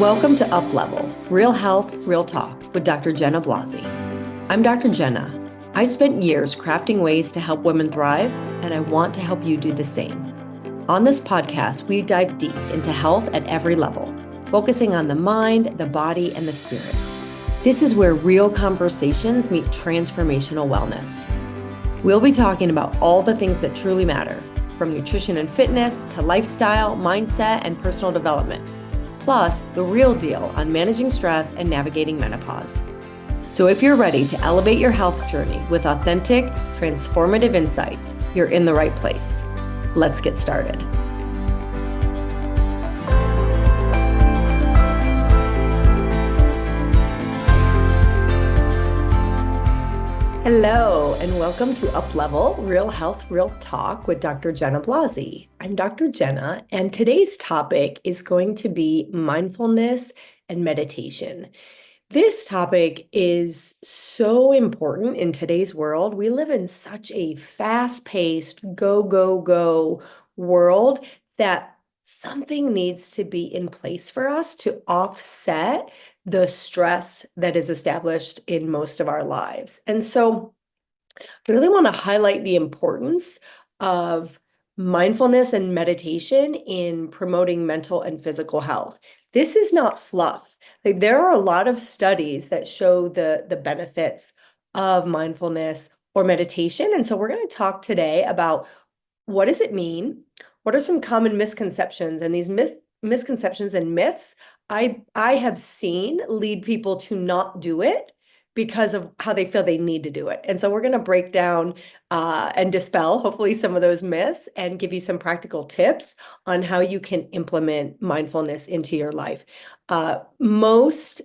Welcome to Up Level, Real Health, Real Talk with Dr. Jenna Blasi. I'm Dr. Jenna. I spent years crafting ways to help women thrive, and I want to help you do the same. On this podcast, we dive deep into health at every level, focusing on the mind, the body, and the spirit. This is where real conversations meet transformational wellness. We'll be talking about all the things that truly matter, from nutrition and fitness to lifestyle, mindset, and personal development. Plus, the real deal on managing stress and navigating menopause. So if you're ready to elevate your health journey with authentic, transformative insights, you're in the right place. Let's get started. Hello, and welcome to Up Level, Real Health, Real Talk with Dr. Jenna Blasi. I'm Dr. Jenna, and today's topic is going to be mindfulness and meditation. This topic is so important in today's world. We live in such a fast-paced, go, go, go world that something needs to be in place for us to offset the stress that is established in most of our lives. And so I really want to highlight the importance of mindfulness and meditation in promoting mental and physical health. This is not fluff. Like, there are a lot of studies that show the benefits of mindfulness or meditation. And so we're going to talk today about what does it mean? What are some common misconceptions? And these misconceptions and myths I have seen lead people to not do it because of how they feel they need to do it. And so we're going to break down and dispel, hopefully, some of those myths and give you some practical tips on how you can implement mindfulness into your life. Most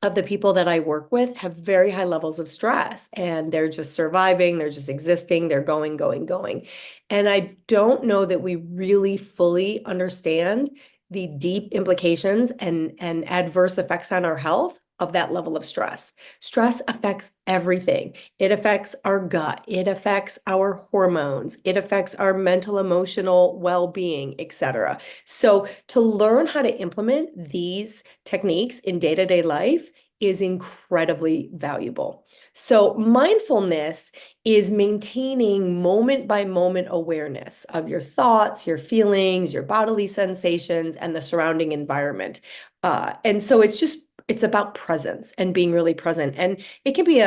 of the people that I work with have very high levels of stress, and they're just surviving, they're just existing, they're going, going, going. And I don't know that we really fully understand the deep implications and adverse effects on our health of that level of stress. Stress affects everything. It affects our gut. It affects our hormones. It affects our mental, emotional well-being, etc. So to learn how to implement these techniques in day-to-day life is incredibly valuable. So mindfulness is maintaining moment by moment awareness of your thoughts, your feelings, your bodily sensations, and the surrounding environment. And so it's about presence and being really present. And it can be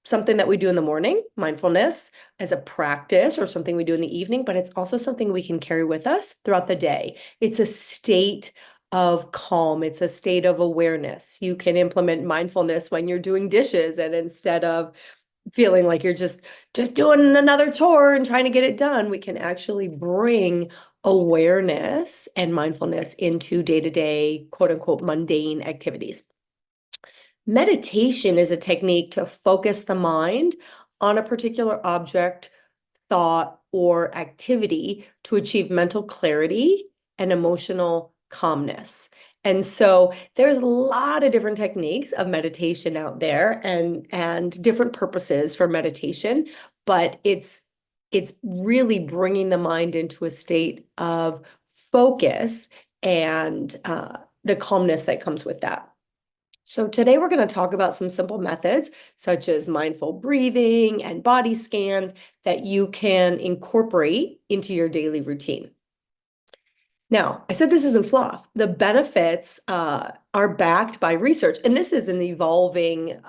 something that we do in the morning, mindfulness as a practice, or something we do in the evening, but it's also something we can carry with us throughout the day. It's a state of calm. It's a state of awareness. You can implement mindfulness when you're doing dishes, and instead of feeling like you're just doing another chore and trying to get it done, we can actually bring awareness and mindfulness into day-to-day, quote unquote, mundane activities. Meditation is a technique to focus the mind on a particular object, thought, or activity to achieve mental clarity and emotional calmness. And so there's a lot of different techniques of meditation out there and different purposes for meditation, but it's really bringing the mind into a state of focus and the calmness that comes with that. So today we're going to talk about some simple methods such as mindful breathing and body scans that you can incorporate into your daily routine. Now, I said this isn't fluff. The benefits are backed by research, and this is an evolving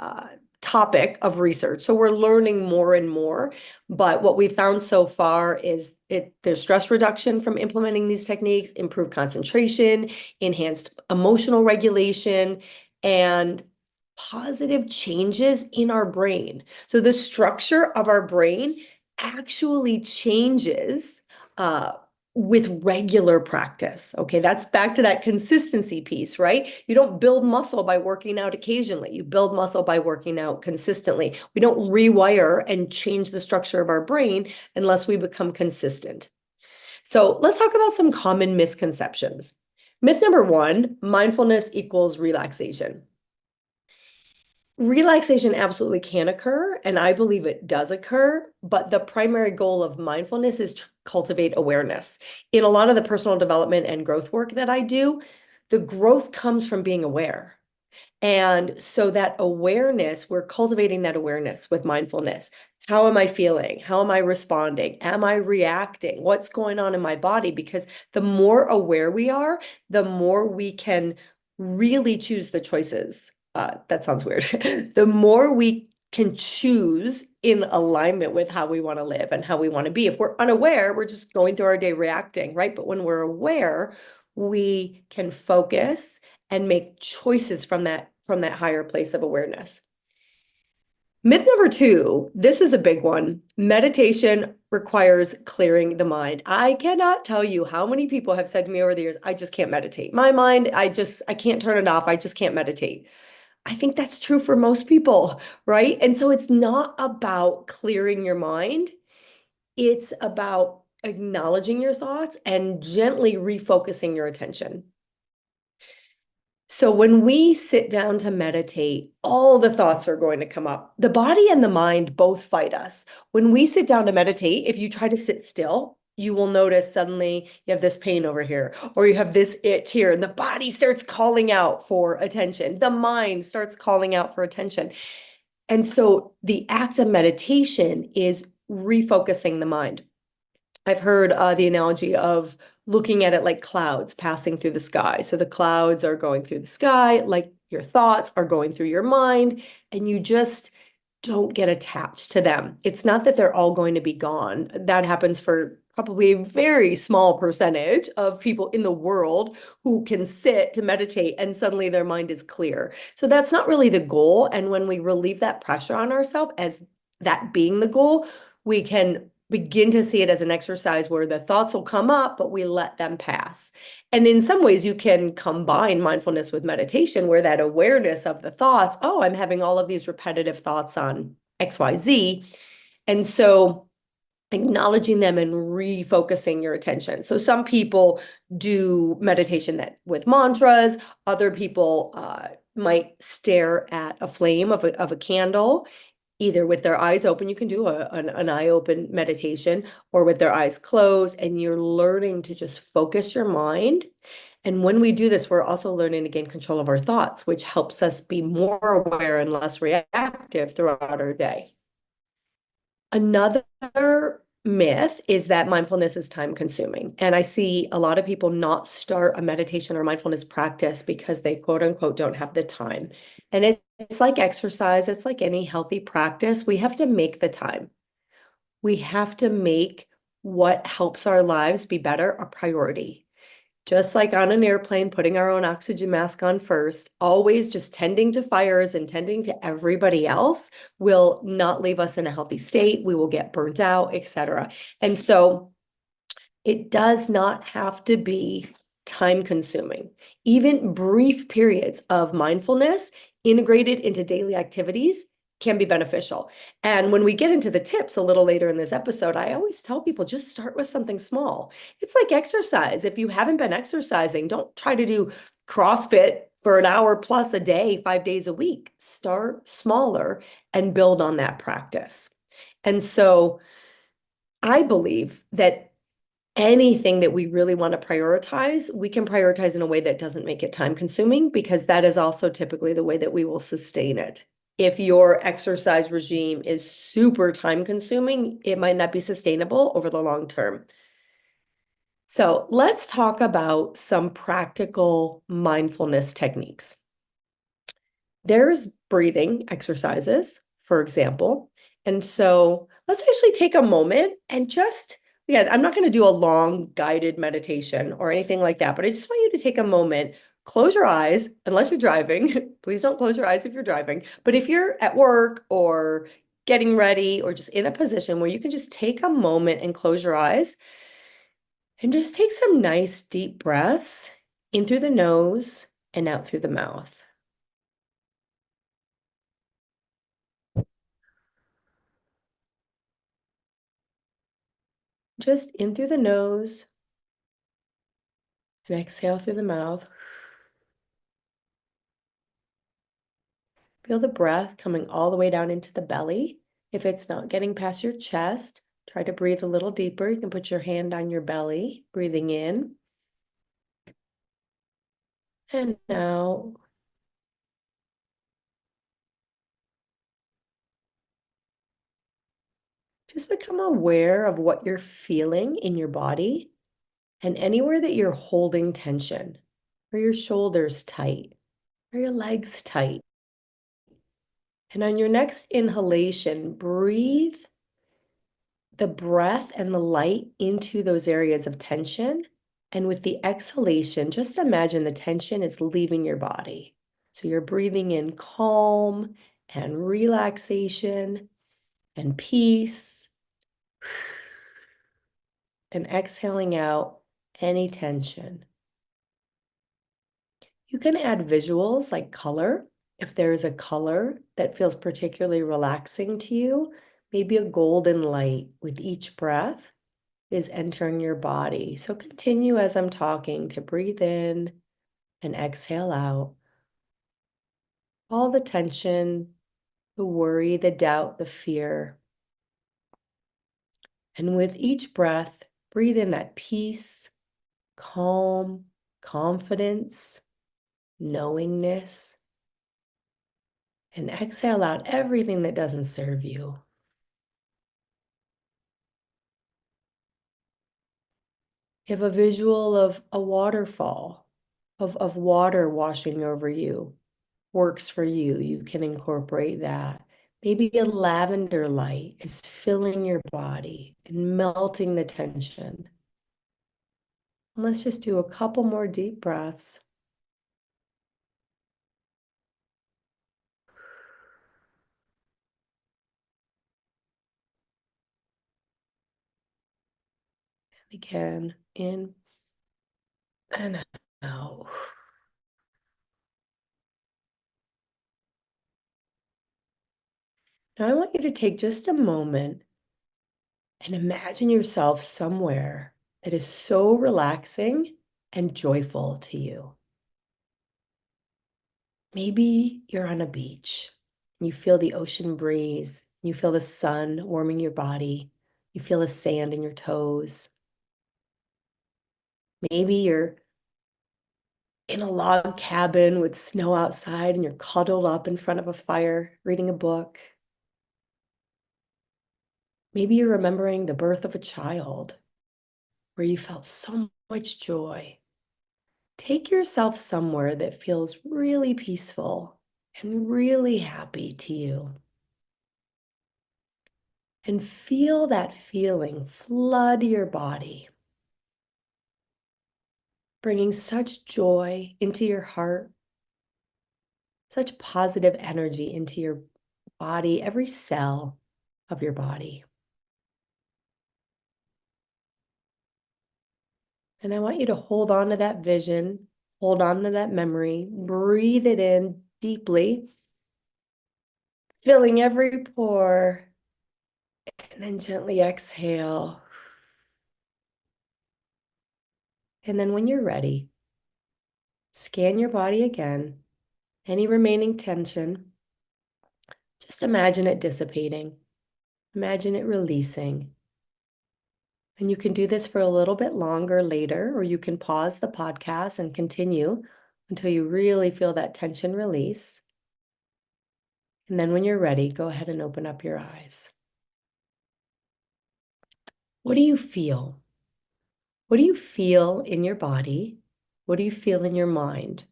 topic of research. So we're learning more and more, but what we've found so far is there's stress reduction from implementing these techniques, improved concentration, enhanced emotional regulation, and positive changes in our brain. So the structure of our brain actually changes with regular practice. Okay, that's back to that consistency piece, right? You don't build muscle by working out occasionally. You build muscle by working out consistently. We don't rewire and change the structure of our brain unless we become consistent. So let's talk about some common misconceptions. Myth number one, mindfulness equals relaxation. Relaxation absolutely can occur, and I believe it does occur, but the primary goal of mindfulness is to cultivate awareness. In a lot of the personal development and growth work that I do, The growth comes from being aware. And so that awareness, we're cultivating that awareness with mindfulness. How am I feeling? How am I responding? Am I reacting? What's going on in my body? Because the more aware we are, the more we can really choose the choices. That sounds weird. The more we can choose in alignment with how we want to live and how we want to be. If we're unaware, we're just going through our day reacting, right? But when we're aware, we can focus and make choices from that higher place of awareness. Myth number two, this is a big one. Meditation requires clearing the mind. I cannot tell you how many people have said to me over the years, I just can't meditate. My mind, I can't turn it off. I just can't meditate. I think that's true for most people, right? And so it's not about clearing your mind. It's about acknowledging your thoughts and gently refocusing your attention. So when we sit down to meditate, all the thoughts are going to come up. The body and the mind both fight us. When we sit down to meditate, if you try to sit still, you will notice suddenly you have this pain over here, or you have this itch here, and the body starts calling out for attention. The mind starts calling out for attention. And so the act of meditation is refocusing the mind. I've heard the analogy of looking at it like clouds passing through the sky. So the clouds are going through the sky, like your thoughts are going through your mind, and you just don't get attached to them. It's not that they're all going to be gone. That happens for probably a very small percentage of people in the world who can sit to meditate and suddenly their mind is clear. So that's not really the goal. And when we relieve that pressure on ourselves as that being the goal, we can begin to see it as an exercise where the thoughts will come up, but we let them pass. And in some ways, you can combine mindfulness with meditation, where that awareness of the thoughts, oh, I'm having all of these repetitive thoughts on XYZ. And so acknowledging them and refocusing your attention. So some people do meditation that with mantras, other people might stare at a flame of a candle either with their eyes open, you can do an eye open meditation, or with their eyes closed, and you're learning to just focus your mind. And when we do this, we're also learning to gain control of our thoughts, which helps us be more aware and less reactive throughout our day. Another myth is that mindfulness is time consuming. And I see a lot of people not start a meditation or mindfulness practice because they quote unquote don't have the time. And it's like exercise, it's like any healthy practice. We have to make the time. We have to make what helps our lives be better a priority. Just like on an airplane, putting our own oxygen mask on first, always just tending to fires and tending to everybody else will not leave us in a healthy state. We will get burnt out, etc. And so it does not have to be time consuming. Even brief periods of mindfulness integrated into daily activities can be beneficial. And when we get into the tips a little later in this episode, I always tell people just start with something small. It's like exercise. If you haven't been exercising, don't try to do CrossFit for an hour plus a day, 5 days a week. Start smaller and build on that practice. And so I believe that anything that we really want to prioritize, we can prioritize in a way that doesn't make it time consuming, because that is also typically the way that we will sustain it. If your exercise regime is super time consuming, it might not be sustainable over the long term. So let's talk about some practical mindfulness techniques. There's breathing exercises, for example. And so let's actually take a moment and just, again, I'm not going to do a long guided meditation or anything like that, but I just want you to take a moment, close your eyes, unless you're driving. Please don't close your eyes if you're driving. But if you're at work or getting ready or just in a position where you can just take a moment and close your eyes and just take some nice deep breaths in through the nose and out through the mouth. Just in through the nose and exhale through the mouth. Feel the breath coming all the way down into the belly. If it's not getting past your chest, try to breathe a little deeper. You can put your hand on your belly, breathing in. And now just become aware of what you're feeling in your body and anywhere that you're holding tension, or your shoulders tight, or your legs tight. And on your next inhalation, breathe the breath and the light into those areas of tension. And with the exhalation, just imagine the tension is leaving your body. So you're breathing in calm and relaxation and peace, and exhaling out any tension. You can add visuals like color. If there is a color that feels particularly relaxing to you, maybe a golden light with each breath is entering your body. So continue as I'm talking to breathe in and exhale out all the tension, the worry, the doubt, the fear. And with each breath, breathe in that peace, calm, confidence, knowingness, and exhale out everything that doesn't serve you. You have a visual of a waterfall, of water washing over you, works for you. You can incorporate that. Maybe a lavender light is filling your body and melting the tension. And let's just do a couple more deep breaths. Again, in and out. Now I want you to take just a moment and imagine yourself somewhere that is so relaxing and joyful to you. Maybe you're on a beach. You feel the ocean breeze. You feel the sun warming your body. You feel the sand in your toes. Maybe you're in a log cabin with snow outside and you're cuddled up in front of a fire reading a book. Maybe you're remembering the birth of a child where you felt so much joy. Take yourself somewhere that feels really peaceful and really happy to you. And feel that feeling flood your body, bringing such joy into your heart, such positive energy into your body, every cell of your body. And I want you to hold on to that vision, hold on to that memory, breathe it in deeply, filling every pore, and then gently exhale. And then when you're ready, scan your body again. Any remaining tension, just imagine it dissipating. Imagine it releasing. And you can do this for a little bit longer later, or you can pause the podcast and continue until you really feel that tension release. And then when you're ready, go ahead and open up your eyes. What do you feel? What do you feel in your body? What do you feel in your mind?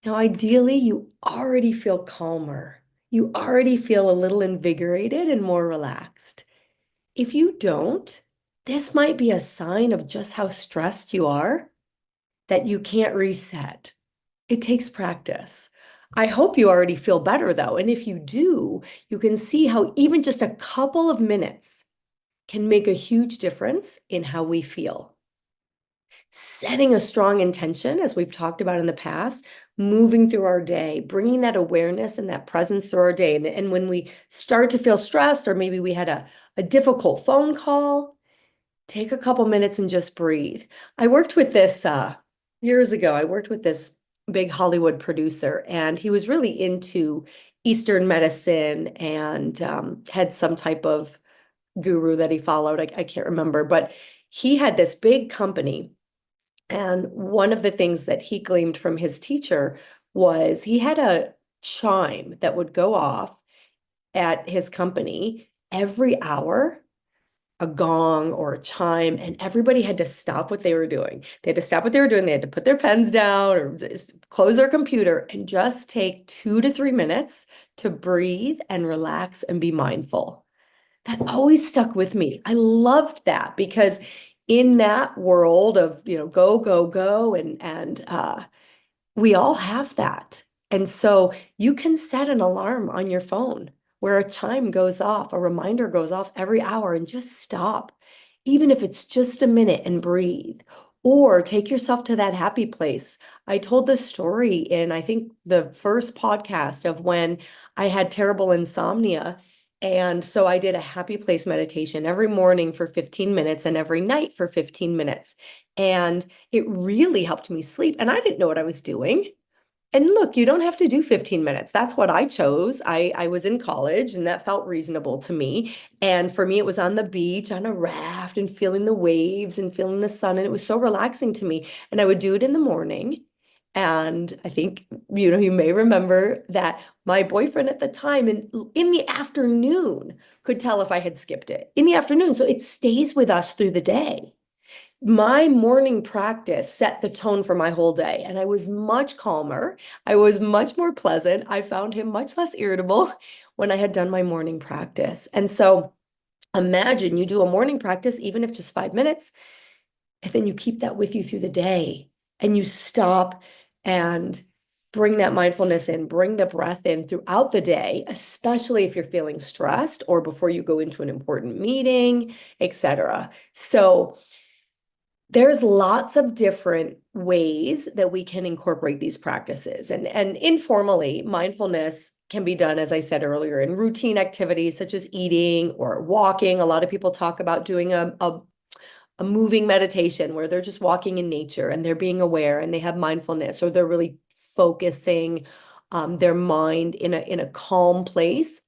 Now, ideally, you already feel calmer. You already feel a little invigorated and more relaxed. If you don't, this might be a sign of just how stressed you are, that you can't reset. It takes practice. I hope you already feel better though. And if you do, you can see how even just a couple of minutes can make a huge difference in how we feel. Setting a strong intention, as we've talked about in the past, moving through our day, bringing that awareness and that presence through our day. And when we start to feel stressed, or maybe we had a difficult phone call, take a couple minutes and just breathe. I worked with this years ago. I worked with this big Hollywood producer, and he was really into Eastern medicine and had some type of guru that he followed. I can't remember, but he had this big company And one of the things that he gleaned from his teacher was he had a chime that would go off at his company every hour, a gong or a chime, and everybody had to stop what they were doing. They had to stop what they were doing. They had to put their pens down or just close their computer and just take 2 to 3 minutes to breathe and relax and be mindful. That always stuck with me. I loved that because in that world of, go, go, go, and we all have that. And so you can set an alarm on your phone where a chime goes off, a reminder goes off every hour, and just stop, even if it's just a minute, and breathe. Or take yourself to that happy place. I told the story in, I think, the first podcast of when I had terrible insomnia. And so I did a happy place meditation every morning for 15 minutes and every night for 15 minutes. And it really helped me sleep. And I didn't know what I was doing. And look, you don't have to do 15 minutes. That's what I chose. I was in college and that felt reasonable to me. And for me, it was on the beach, on a raft and feeling the waves and feeling the sun. And it was so relaxing to me. And I would do it in the morning. And I think, you may remember that my boyfriend at the time in the afternoon could tell if I had skipped it in the afternoon. So it stays with us through the day. My morning practice set the tone for my whole day, and I was much calmer. I was much more pleasant. I found him much less irritable when I had done my morning practice. And so imagine you do a morning practice, even if just 5 minutes, and then you keep that with you through the day and you stop and bring that mindfulness in, bring the breath in throughout the day, especially if you're feeling stressed or before you go into an important meeting, etc. So there's lots of different ways that we can incorporate these practices. And informally, mindfulness can be done, as I said earlier, in routine activities such as eating or walking. A lot of people talk about doing a moving meditation where they're just walking in nature and they're being aware and they have mindfulness, or they're really focusing their mind in a calm place.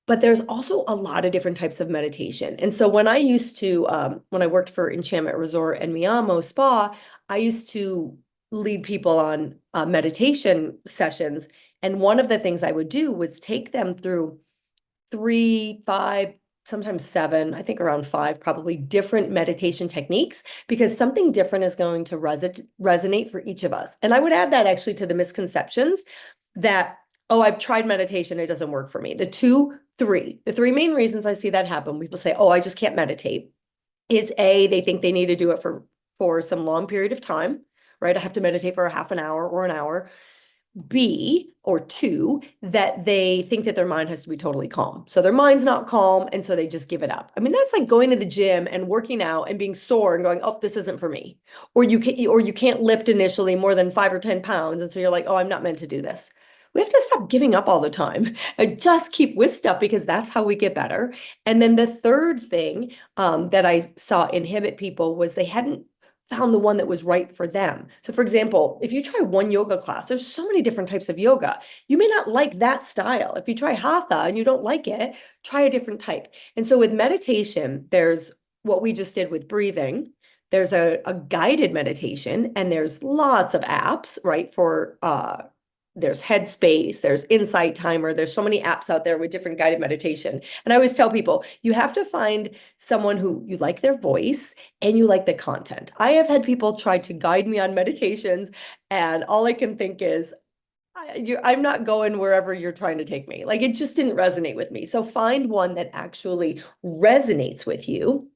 But there's also a lot of different types of meditation. And so when I used to, when I worked for Enchantment Resort and Miyamo Spa, I used to lead people on meditation sessions. And one of the things I would do was take them through 3, 5, sometimes 7, I think around 5, probably different meditation techniques, because something different is going to resonate for each of us. And I would add that actually to the misconceptions that, oh, I've tried meditation, it doesn't work for me. The three main reasons I see that happen, people say, oh, I just can't meditate, is A, they think they need to do it for some long period of time, right? I have to meditate for a half an hour or an hour. B, or two, that they think that their mind has to be totally calm. So their mind's not calm, and so they just give it up. I mean, that's like going to the gym and working out and being sore and going, oh, this isn't for me. Or you can't lift initially more than 5 or 10 pounds. And so you're like, oh, I'm not meant to do this. We have to stop giving up all the time and just keep with stuff, because that's how we get better. And then the third thing that I saw inhibit people was they hadn't found the one that was right for them. So for example, if you try one yoga class, there's so many different types of yoga. You may not like that style. If you try hatha and you don't like it, try a different type. And so with meditation, there's what we just did with breathing. There's a guided meditation, and there's lots of apps, right? There's Headspace, there's Insight Timer, there's so many apps out there with different guided meditation. And I always tell people, you have to find someone who you like their voice and you like the content. I have had people try to guide me on meditations, and all I can think is, I'm not going wherever you're trying to take me. Like, it just didn't resonate with me. So find one that actually resonates with you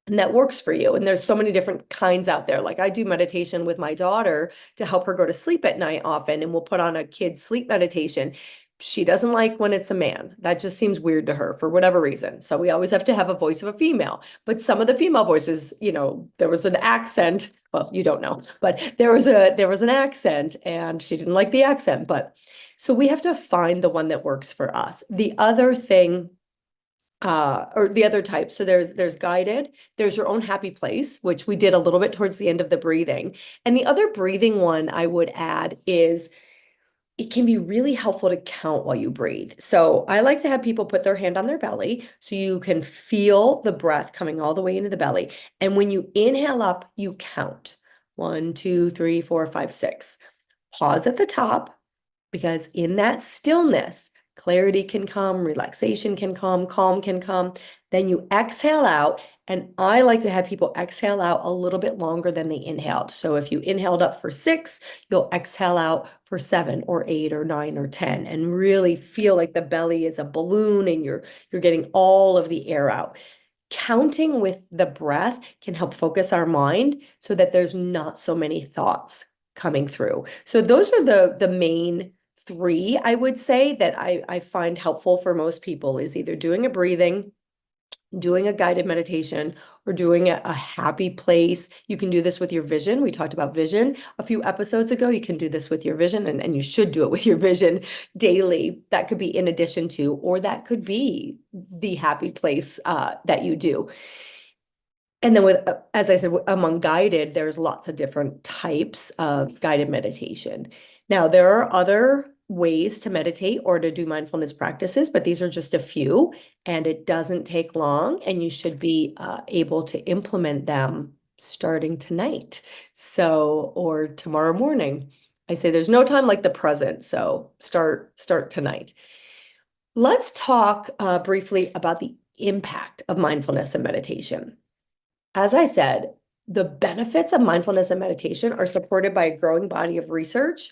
and that works for you. And there's so many different kinds out there. Like, I do meditation with my daughter to help her go to sleep at night often, and we'll put on a kid's sleep meditation. She doesn't like when it's a man. That just seems weird to her for whatever reason. So we always have to have a voice of a female. But some of the female voices, there was an accent. Well, you don't know, but there was an accent, and she didn't like the accent. But so we have to find the one that works for us. The other thing, or the other type. So there's guided, there's your own happy place, which we did a little bit towards the end of the breathing. And the other breathing one I would add is, it can be really helpful to count while you breathe. So I like to have people put their hand on their belly so you can feel the breath coming all the way into the belly. And when you inhale up, you count 1, 2, 3, 4, 5, 6. Pause at the top, because in that stillness, clarity can come, relaxation can come, calm can come. Then you exhale out. And I like to have people exhale out a little bit longer than they inhaled. So if you inhaled up for 6, you'll exhale out for 7 or 8 or 9 or 10, and really feel like the belly is a balloon and you're getting all of the air out. Counting with the breath can help focus our mind so that there's not so many thoughts coming through. So those are the main 3, I would say, that I find helpful for most people, is either doing a breathing, doing a guided meditation, or doing a happy place. You can do this with your vision. We talked about vision a few episodes ago. You can do this with your vision, and you should do it with your vision daily. That could be in addition to, or that could be the happy place that you do. And then with, as I said, among guided, there's lots of different types of guided meditation. Now, there are other ways to meditate or to do mindfulness practices, but these are just a few, and it doesn't take long, and you should be able to implement them starting tonight. So, or tomorrow morning. I say there's no time like the present, so start tonight. Let's talk briefly about the impact of mindfulness and meditation. As I said, the benefits of mindfulness and meditation are supported by a growing body of research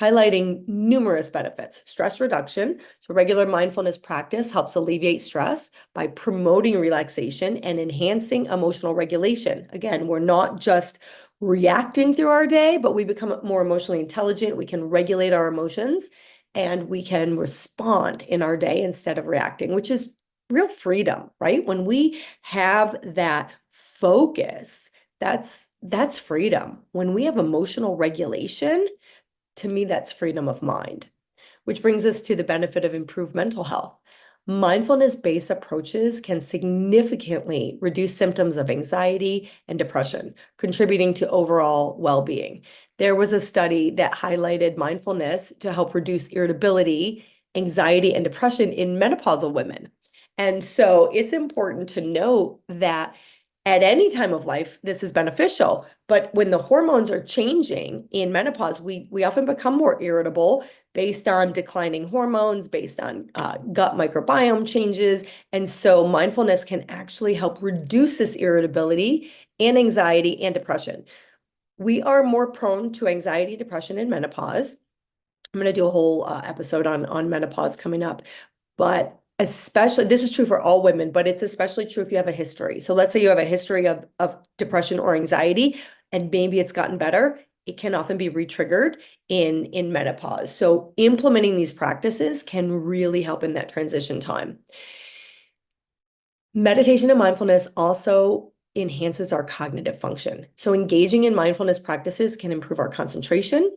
highlighting numerous benefits. Stress reduction. So regular mindfulness practice helps alleviate stress by promoting relaxation and enhancing emotional regulation. Again, we're not just reacting through our day, but we become more emotionally intelligent. We can regulate our emotions and we can respond in our day instead of reacting, which is real freedom, right? When we have that focus, that's freedom. When we have emotional regulation, to me, that's freedom of mind, which brings us to the benefit of improved mental health. Mindfulness-based approaches can significantly reduce symptoms of anxiety and depression, contributing to overall well-being. There was a study that highlighted mindfulness to help reduce irritability, anxiety, and depression in menopausal women. And so it's important to note that at any time of life, this is beneficial. But when the hormones are changing in menopause, we often become more irritable based on declining hormones, based on gut microbiome changes. And so mindfulness can actually help reduce this irritability and anxiety and depression. We are more prone to anxiety, depression, and menopause. I'm going to do a whole episode on menopause coming up. But especially, this is true for all women, but it's especially true if you have a history. So let's say you have a history of depression or anxiety, and maybe it's gotten better. It can often be re-triggered in menopause. So implementing these practices can really help in that transition time. Meditation and mindfulness also enhances our cognitive function. So engaging in mindfulness practices can improve our concentration,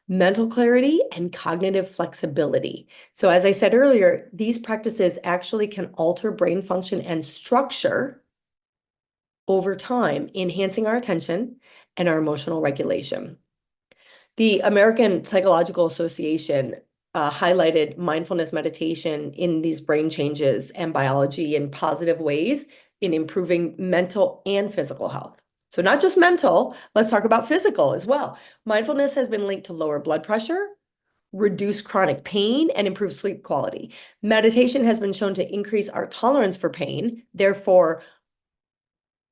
mental clarity, and cognitive flexibility. So as I said earlier, these practices actually can alter brain function and structure over time, enhancing our attention and our emotional regulation. The American Psychological Association highlighted mindfulness meditation in these brain changes and biology in positive ways in improving mental and physical health. So not just mental, let's talk about physical as well. Mindfulness has been linked to lower blood pressure, reduce chronic pain, and improve sleep quality. Meditation has been shown to increase our tolerance for pain, therefore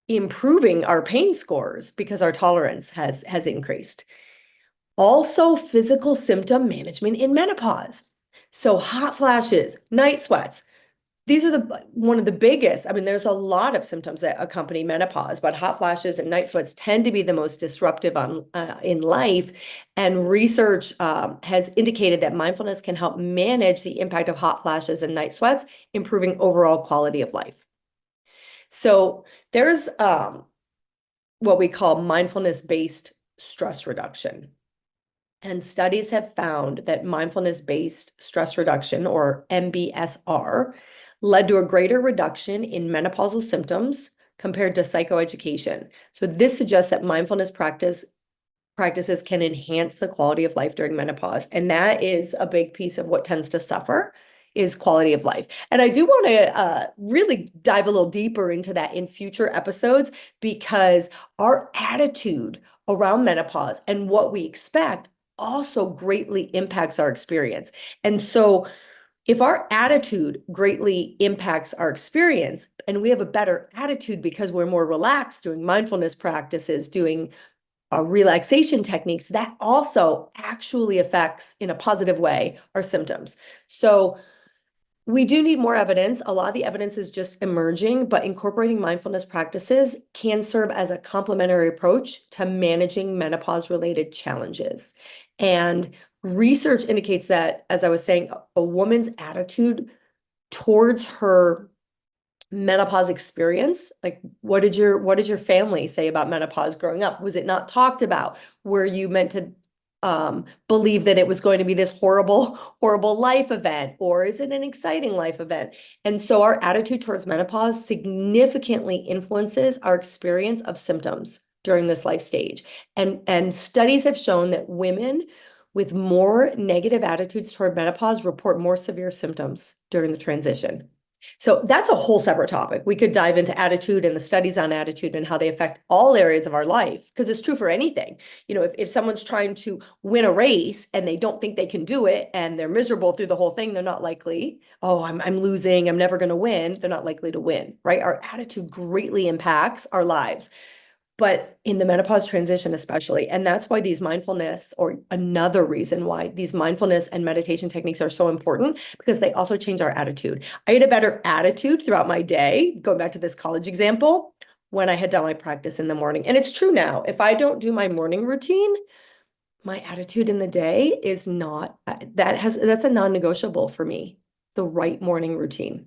improving our pain scores because our tolerance has increased. Also, physical symptom management in menopause. So hot flashes, night sweats, these are one of the biggest. I mean, there's a lot of symptoms that accompany menopause, but hot flashes and night sweats tend to be the most disruptive in life. And research has indicated that mindfulness can help manage the impact of hot flashes and night sweats, improving overall quality of life. So there's what we call mindfulness-based stress reduction. And studies have found that mindfulness-based stress reduction, or MBSR, led to a greater reduction in menopausal symptoms compared to psychoeducation. So this suggests that mindfulness practices can enhance the quality of life during menopause. And that is a big piece of what tends to suffer is quality of life. And I do want to really dive a little deeper into that in future episodes, because our attitude, around menopause and what we expect also greatly impacts our experience. And so if our attitude greatly impacts our experience and we have a better attitude because we're more relaxed, doing mindfulness practices, doing relaxation techniques, that also actually affects in a positive way our symptoms. So we do need more evidence. A lot of the evidence is just emerging, but incorporating mindfulness practices can serve as a complementary approach to managing menopause-related challenges. And research indicates that, as I was saying, a woman's attitude towards her menopause experience, like what did your family say about menopause growing up? Was it not talked about? Were you meant to believe that it was going to be this horrible life event, or is it an exciting life event? And so our attitude towards menopause significantly influences our experience of symptoms during this life stage. And studies have shown that women with more negative attitudes toward menopause report more severe symptoms during the transition. So that's a whole separate topic. We could dive into attitude and the studies on attitude and how they affect all areas of our life, because it's true for anything. If someone's trying to win a race and they don't think they can do it and they're miserable through the whole thing, they're not likely, oh, I'm losing, I'm never going to win. They're not likely to win, right? Our attitude greatly impacts our lives, but in the menopause transition especially. And that's why these mindfulness, or another reason why these mindfulness and meditation techniques are so important, because they also change our attitude. I had a better attitude throughout my day, going back to this college example, when I had done my practice in the morning. And it's true now. If I don't do my morning routine, my attitude in the day is not, that's a non-negotiable for me, the right morning routine.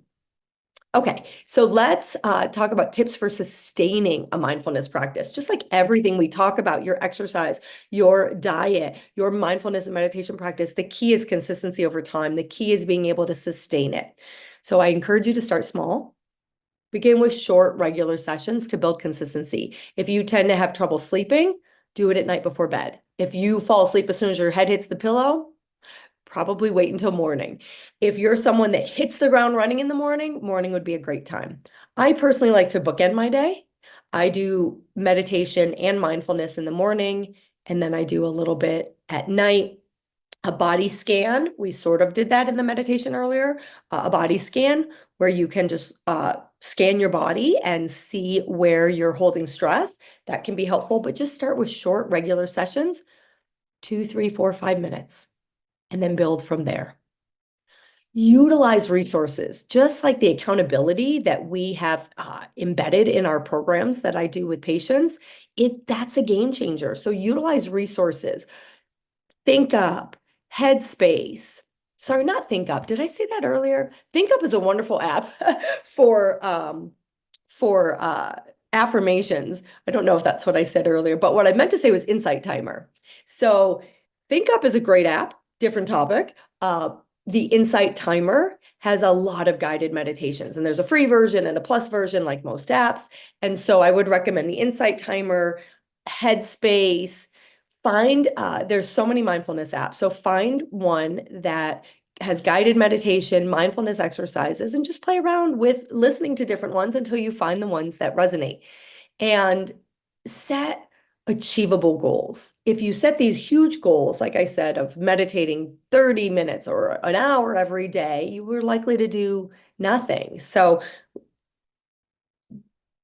Okay, so let's talk about tips for sustaining a mindfulness practice. Just like everything we talk about, your exercise, your diet, your mindfulness and meditation practice, the key is consistency over time. The key is being able to sustain it. So I encourage you to start small. Begin with short, regular sessions to build consistency. If you tend to have trouble sleeping, do it at night before bed. If you fall asleep as soon as your head hits the pillow, probably wait until morning. If you're someone that hits the ground running in the morning, morning would be a great time. I personally like to bookend my day. I do meditation and mindfulness in the morning, and then I do a little bit at night. A body scan, we sort of did that in the meditation earlier, a body scan where you can just scan your body and see where you're holding stress. That can be helpful, but just start with short, regular sessions, 2, 3, 4, 5 minutes, and then build from there. Utilize resources, just like the accountability that we have embedded in our programs that I do with patients. That's a game changer. So utilize resources. Think Up, Headspace. Sorry, not Think Up. Did I say that earlier? Think Up is a wonderful app for affirmations. I don't know if that's what I said earlier, but what I meant to say was Insight Timer. So Think Up is a great app, different topic. The Insight Timer has a lot of guided meditations, and there's a free version and a plus version like most apps. And so I would recommend the Insight Timer, Headspace. There's so many mindfulness apps. So find one that has guided meditation, mindfulness exercises, and just play around with listening to different ones until you find the ones that resonate. And set achievable goals. If you set these huge goals, like I said, of meditating 30 minutes or an hour every day, you were likely to do nothing. So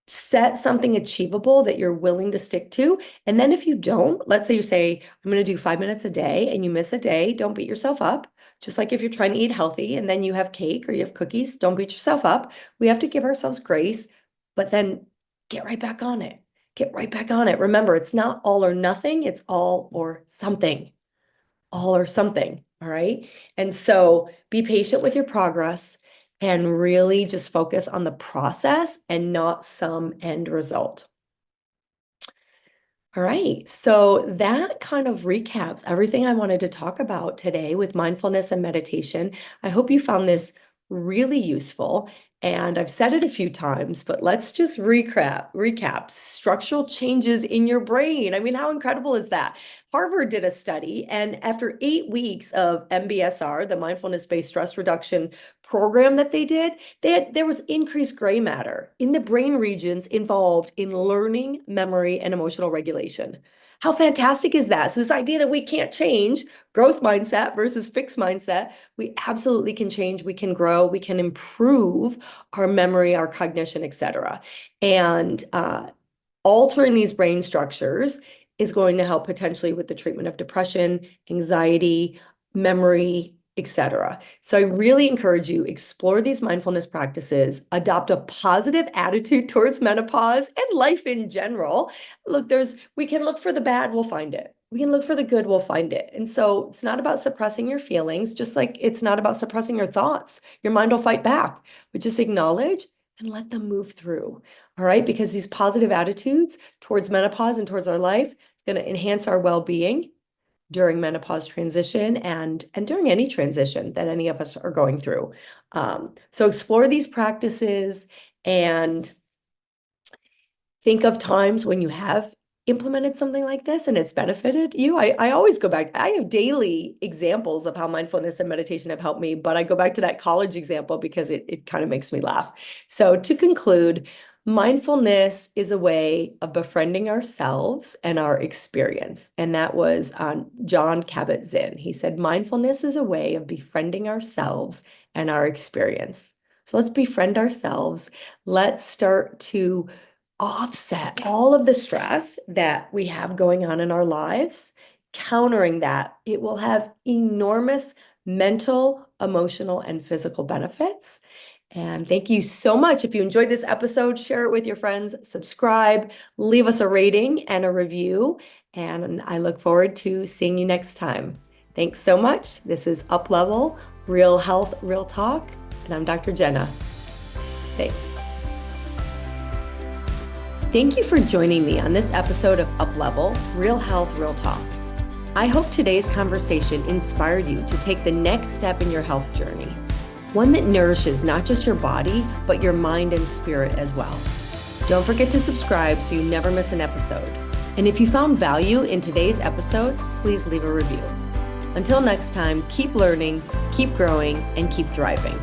set something achievable that you're willing to stick to. And then if you don't, let's say you say, I'm going to do 5 minutes a day and you miss a day, don't beat yourself up. Just like if you're trying to eat healthy and then you have cake or you have cookies, don't beat yourself up. We have to give ourselves grace, but then get right back on it. Get right back on it. Remember, it's not all or nothing, it's all or something. All or something. All right. And so be patient with your progress and really just focus on the process and not some end result. All right, so that kind of recaps everything I wanted to talk about today with mindfulness and meditation. I hope you found this really useful. And I've said it a few times, but let's just recap structural changes in your brain. I mean, how incredible is that? Harvard did a study, and after 8 weeks of MBSR, the mindfulness-based stress reduction program that they did, there was increased gray matter in the brain regions involved in learning, memory, and emotional regulation. How fantastic is that? So this idea that we can't change growth mindset versus fixed mindset, we absolutely can change, we can grow, we can improve our memory, our cognition, etc. And altering these brain structures is going to help potentially with the treatment of depression, anxiety, memory, etc. So I really encourage you, explore these mindfulness practices, adopt a positive attitude towards menopause and life in general. Look, we can look for the bad, we'll find it. We can look for the good, we'll find it. And so it's not about suppressing your feelings, just like it's not about suppressing your thoughts. Your mind will fight back, but just acknowledge and let them move through. All right, because these positive attitudes towards menopause and towards our life is going to enhance our well-being during menopause transition and during any transition that any of us are going through. So explore these practices and think of times when you have implemented something like this and it's benefited you. I always go back. I have daily examples of how mindfulness and meditation have helped me, but I go back to that college example because it kind of makes me laugh. So to conclude, mindfulness is a way of befriending ourselves and our experience. And that was John Kabat-Zinn. He said, mindfulness is a way of befriending ourselves and our experience. So let's befriend ourselves. Let's start to offset all of the stress that we have going on in our lives. Countering that, it will have enormous mental, emotional, and physical benefits. And thank you so much. If you enjoyed this episode, share it with your friends, subscribe, leave us a rating and a review. And I look forward to seeing you next time. Thanks so much. This is Up Level, Real Health, Real Talk. And I'm Dr. Jenna. Thanks. Thank you for joining me on this episode of Up Level, Real Health, Real Talk. I hope today's conversation inspired you to take the next step in your health journey, one that nourishes not just your body, but your mind and spirit as well. Don't forget to subscribe so you never miss an episode. And if you found value in today's episode, please leave a review. Until next time, keep learning, keep growing, and keep thriving.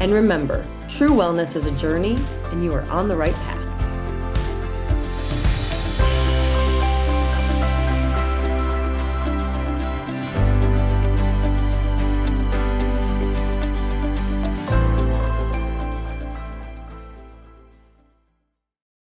And remember, true wellness is a journey, and you are on the right path.